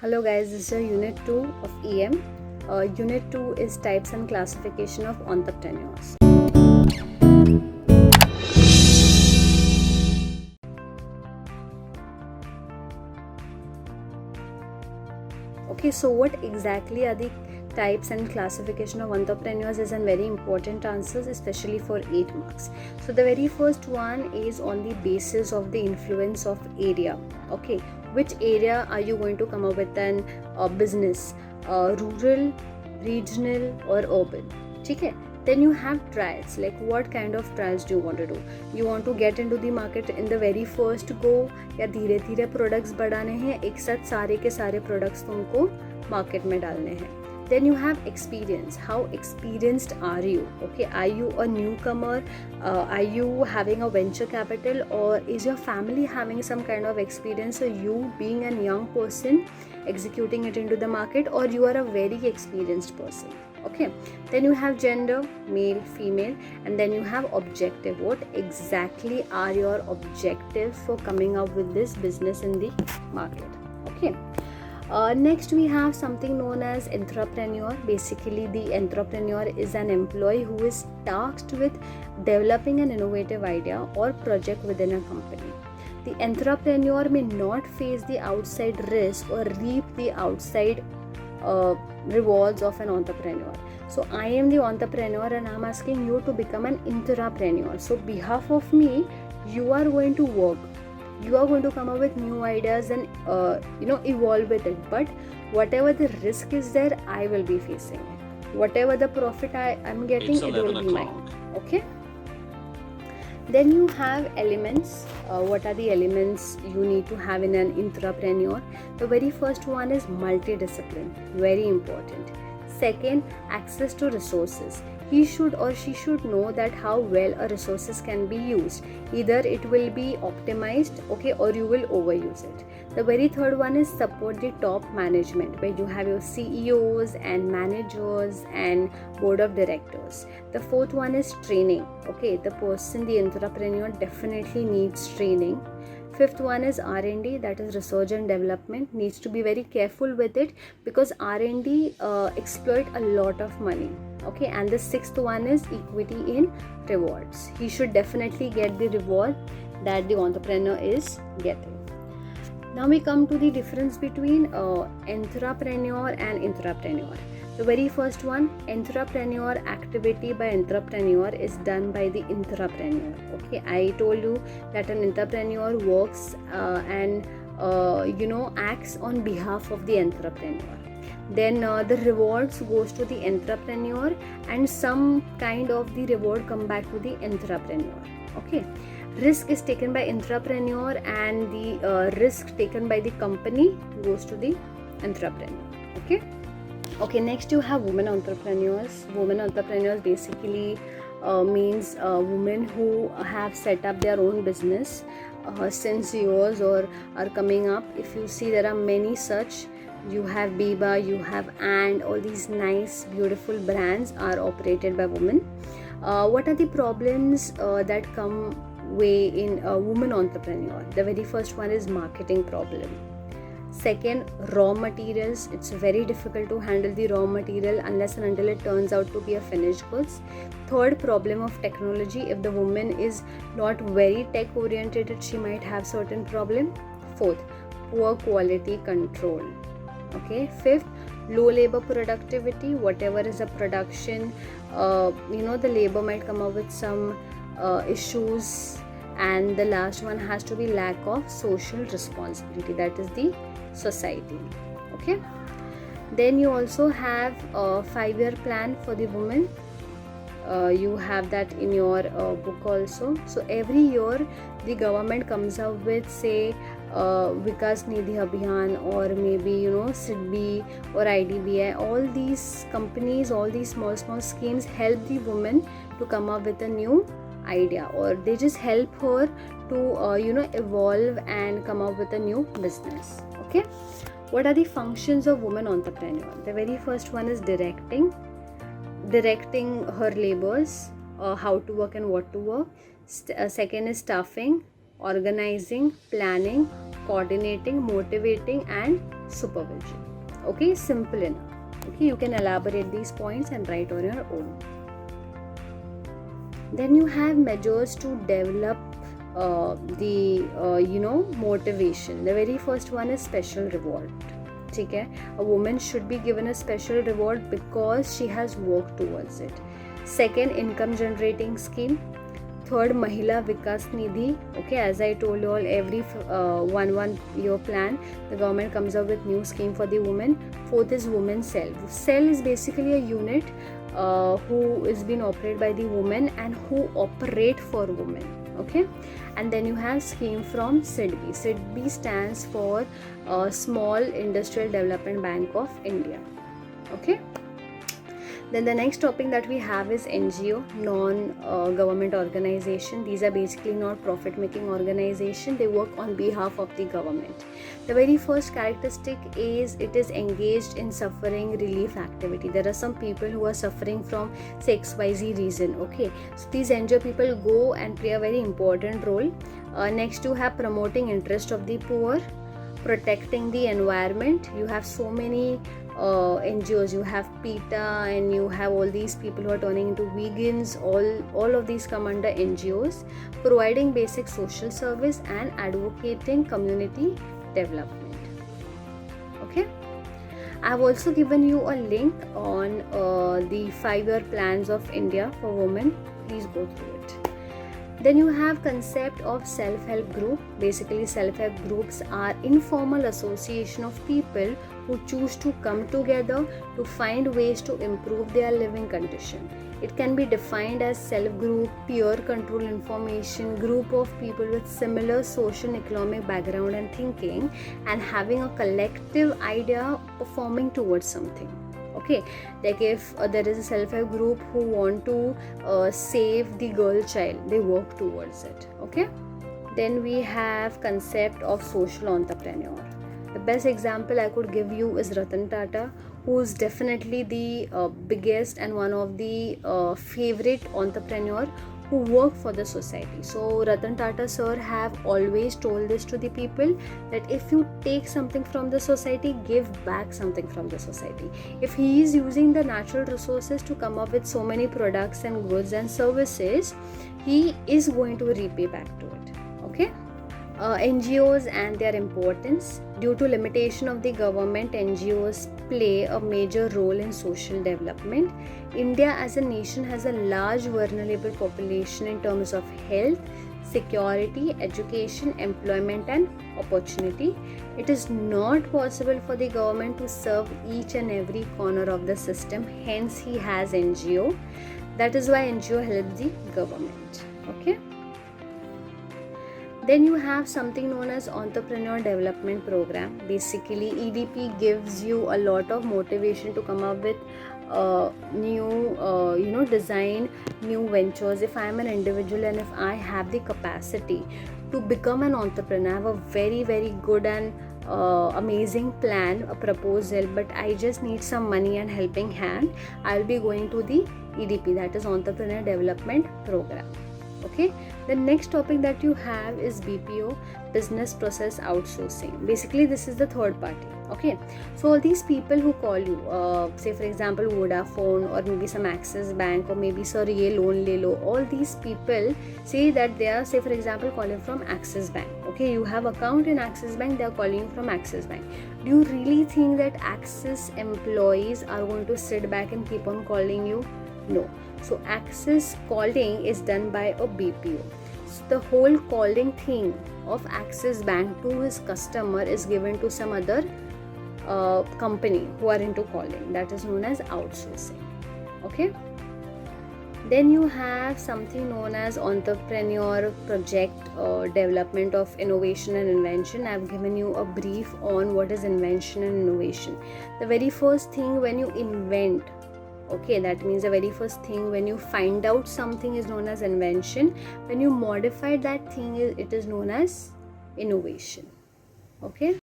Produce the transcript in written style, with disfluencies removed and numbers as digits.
Hello guys, this is Unit 2 of EM. Unit 2 is types and classification of entrepreneurs. Okay, so what exactly are the types and classification of entrepreneurs is a very important answer, especially for 8 marks. So the very first one is on the basis of the influence of area. Okay, which area are you going to come up with an business, rural, regional or urban? Okay, then you have trials, like what kind of trials do you want to do? You want to get into the market in the very first go, या धीरे धीरे products बढ़ाने हैं, एक साथ सारे के सारे प्रोडक्ट्स तुमको मार्केट में डालने हैं. Then you have experience. How experienced are you? Okay, are you a newcomer? Are you having a venture capital, or is your family having some kind of experience? So you being a young person executing it into the market, or you are a very experienced person. Okay, then you have gender, male, female, and then you have objective. What exactly are your objectives for coming up with this business in the market? Okay. Next we have something known as entrepreneur. Basically the entrepreneur is an employee who is tasked with developing an innovative idea or project within a company. The entrepreneur may not face the outside risk or reap the outside rewards of an entrepreneur. So I am the entrepreneur and I am asking you to become an intrapreneur. So behalf of me, you are going to work. You are going to come up with new ideas and evolve with it. But whatever the risk is there, I will be facing it. Whatever the profit I am getting, it will be mine. Okay. Then you have elements. What are the elements you need to have in an intrapreneur? The very first one is multidiscipline, very important. Second, access to resources. He should or she should know that how well a resources can be used. Either it will be optimized, okay, or you will overuse it. The very third one is support the top management, where you have your CEOs and managers and board of directors. The fourth one is training. Okay, the person, the entrepreneur definitely needs training. Fifth one is R&D, that is research and development. Needs to be very careful with it because R&D exploit a lot of money. Okay, and the sixth one is equity in rewards. He should definitely get the reward that the entrepreneur is getting. Now we come to the difference between entrepreneur and intrapreneur. The very first one, entrepreneur activity by entrepreneur is done by the intrapreneur. Okay, I told you that an entrepreneur works and acts on behalf of the entrepreneur. Then the rewards goes to the entrepreneur and some kind of the reward come back to the entrepreneur. Okay, risk is taken by entrepreneur and the risk taken by the company goes to the entrepreneur. Okay, next you have women entrepreneurs. Women entrepreneurs basically means women who have set up their own business since years or are coming up. If you see, there are many such. You have Biba, you have And, all these nice beautiful brands are operated by women. What are the problems that come way in a woman entrepreneur? The very first one is marketing problem. Second, raw materials. It's very difficult to handle the raw material unless and until it turns out to be a finished goods. Third, problem of technology. If the woman is not very tech oriented, she might have certain problem. Fourth, poor quality control. Okay. Fifth, low labor productivity. Whatever is a production, the labor might come up with some issues. And the last one has to be lack of social responsibility, that is the society. Okay, then you also have a 5-year plan for the woman. You have that in your book also. So every year the government comes up with, say, Vikas Nidhi Abhiyan, or maybe SIDBI or IDBI. All these companies, all these small schemes help the woman to come up with a new idea, or they just help her to evolve and come up with a new business. Okay, what are the functions of woman entrepreneur? The very first one is directing her labors, how to work and what to work. Second is staffing, organizing, planning, coordinating, motivating and supervision. Okay, simple enough. Okay, you can elaborate these points and write on your own. Then you have measures to develop the motivation. The very first one is special reward. Okay, a woman should be given a special reward because she has worked towards it. Second, income generating scheme. Third, Mahila Vikas Nidhi. Okay, as I told you all, every 1 year plan, the government comes up with new scheme for the women. Fourth is Women Cell. Cell is basically a unit who is being operated by the women and who operate for women. Okay, and then you have scheme from SIDBI. SIDBI stands for Small Industrial Development Bank of India. Okay. Then the next topic that we have is NGO, non-government organization. These are basically not profit-making organization. They work on behalf of the government. The very first characteristic is it is engaged in suffering relief activity. There are some people who are suffering from say XYZ reason. Okay, so these NGO people go and play a very important role. Next, you have promoting interest of the poor, protecting the environment. You have so many NGOs. You have PETA and you have all these people who are turning into vegans. All of these come under NGOs. Providing basic social service and advocating community development. Okay, I have also given you a link on the 5-year plans of India for women. Please go through it. Then you have concept of self-help group. Basically, self-help groups are informal association of people who choose to come together to find ways to improve their living condition. It can be defined as self-group, peer control information, group of people with similar social and economic background and thinking and having a collective idea performing towards something. Okay, like if there is a self-help group who want to save the girl child, they work towards it. Okay, then we have concept of social entrepreneur. The best example I could give you is Ratan Tata, who is definitely the biggest and one of the favorite entrepreneur who work for the society. So Ratan Tata sir have always told this to the people that if you take something from the society, give back something from the society. If he is using the natural resources to come up with so many products and goods and services, he is going to repay back to it. Okay. NGOs and their importance. Due to limitation of the government, NGOs play a major role in social development. India as a nation has a large vulnerable population in terms of health, security, education, employment and opportunity. It is not possible for the government to serve each and every corner of the system. Hence, he has NGO. That is why NGO helps the government. Okay. Then you have something known as Entrepreneur Development Program. Basically, EDP gives you a lot of motivation to come up with new, design new ventures. If I am an individual and if I have the capacity to become an entrepreneur, I have a very, very good and amazing plan, a proposal, but I just need some money and helping hand, I'll be going to the EDP, that is Entrepreneur Development Program. Okay, the next topic that you have is BPO, business process outsourcing. Basically, this is the third party. Okay, so all these people who call you, say for example Vodafone or maybe some Axis Bank or maybe sir ye loan le lo, all these people say that they are, say for example, calling from Axis Bank. Okay, you have account in Axis Bank, they are calling you from Axis Bank. Do you really think that Axis employees are going to sit back and keep on calling you? No. So Axis calling is done by a BPO. So the whole calling thing of Axis Bank to his customer is given to some other company who are into calling. That is known as outsourcing. Okay. Then you have something known as entrepreneur project development of innovation and invention. I have given you a brief on what is invention and innovation. The very first thing when you invent, okay, that means the very first thing when you find out something is known as invention. When you modify that thing, it is known as innovation. Okay.